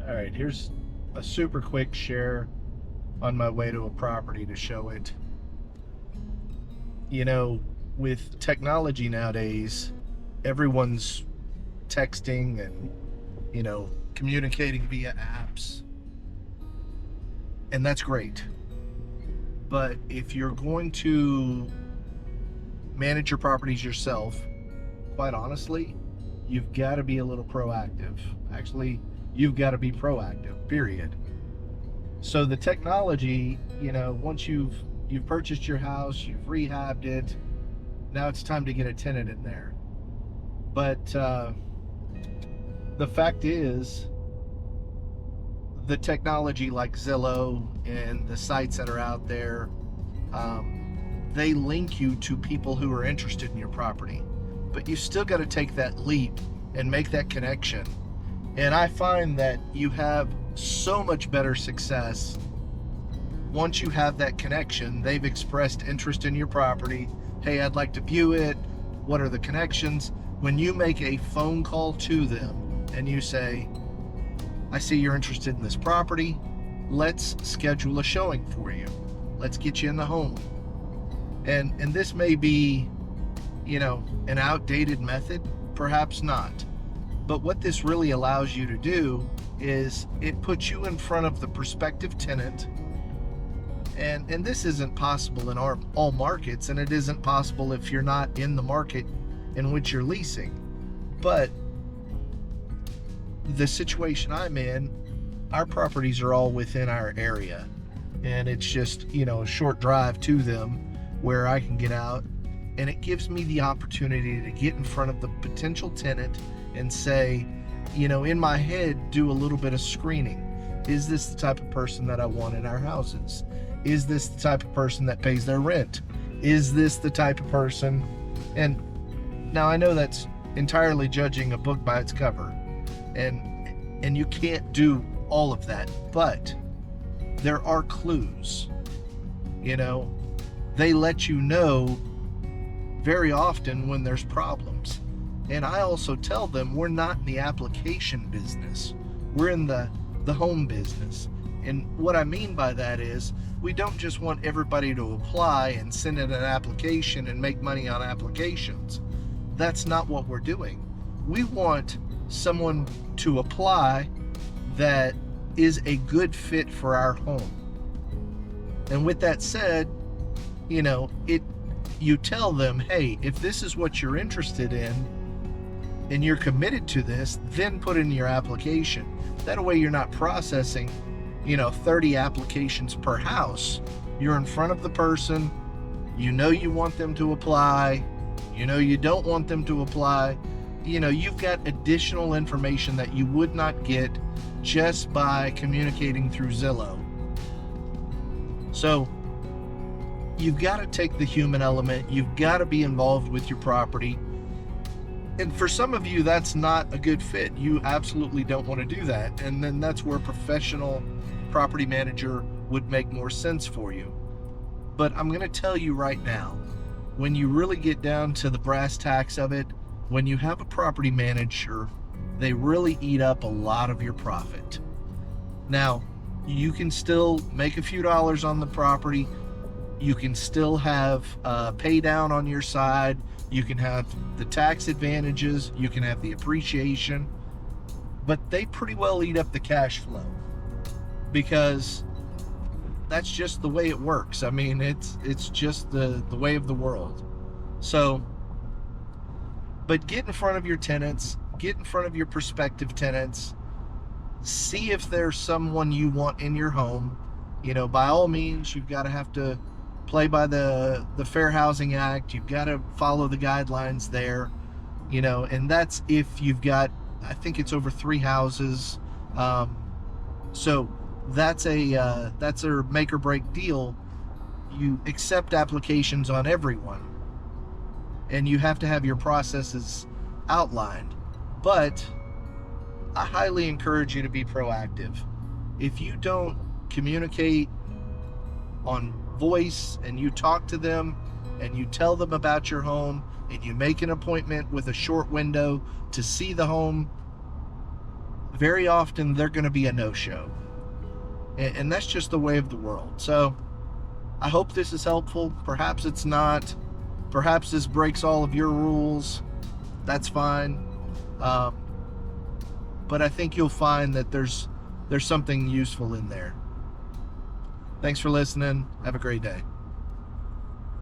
All right, here's a super quick share on my way to a property to show it. You know, with technology nowadays, everyone's texting and, communicating via apps. And that's great. But if you're going to manage your properties yourself, quite honestly, you've got to be a little proactive. Actually, you've got to be proactive, period. So the technology, once you've purchased your house, you've rehabbed it, now it's time to get a tenant in there. But the fact is, the technology like Zillow and the sites that are out there, they link you to people who are interested in your property. But you still got to take that leap and make that connection. And I find that you have so much better success once you have that connection. They've expressed interest in your property. Hey, I'd like to view it. What are the connections? When you make a phone call to them and you say, I see you're interested in this property. Let's schedule a showing for you. Let's get you in the home. And this may be, an outdated method, perhaps not. But what this really allows you to do is it puts you in front of the prospective tenant. And this isn't possible in all markets, and it isn't possible if you're not in the market in which you're leasing. But the situation I'm in, our properties are all within our area, and it's just, a short drive to them where I can get out, and it gives me the opportunity to get in front of the potential tenant and say, in my head, do a little bit of screening. Is this the type of person that I want in our houses? Is this the type of person that pays their rent? Is this the type of person? And now I know that's entirely judging a book by its cover, and you can't do all of that, but there are clues. They let you know very often when there's problems. And I also tell them we're not in the application business. We're in the home business. And what I mean by that is we don't just want everybody to apply and send in an application and make money on applications. That's not what we're doing. We want someone to apply that is a good fit for our home. And with that said, you tell them, hey, if this is what you're interested in and you're committed to this, then put in your application. That way you're not processing, 30 applications per house. You're in front of the person, you want them to apply, you don't want them to apply. You've got additional information that you would not get just by communicating through Zillow. So you've got to take the human element. You've got to be involved with your property. And for some of you, that's not a good fit. You absolutely don't want to do that. And then that's where a professional property manager would make more sense for you. But I'm going to tell you right now, when you really get down to the brass tacks of it, when you have a property manager, they really eat up a lot of your profit. Now, you can still make a few dollars on the property. You can still have pay down on your side. You can have the tax advantages. You can have the appreciation. But they pretty well eat up the cash flow because that's just the way it works. I mean, it's just the way of the world. So, but get in front of your tenants, get in front of your prospective tenants, see if there's someone you want in your home. By all means, you've got to have to play by the Fair Housing Act. You've got to follow the guidelines there, and that's if you've got, I think it's over 3 houses. So that's a make or break deal. You accept applications on everyone, and you have to have your processes outlined. But I highly encourage you to be proactive. If you don't communicate on voice and you talk to them and you tell them about your home and you make an appointment with a short window to see the home, very often they're going to be a no-show. And that's just the way of the world. So I hope this is helpful. Perhaps it's not. Perhaps this breaks all of your rules. That's fine. But I think you'll find that there's something useful in there. Thanks for listening. Have a great day.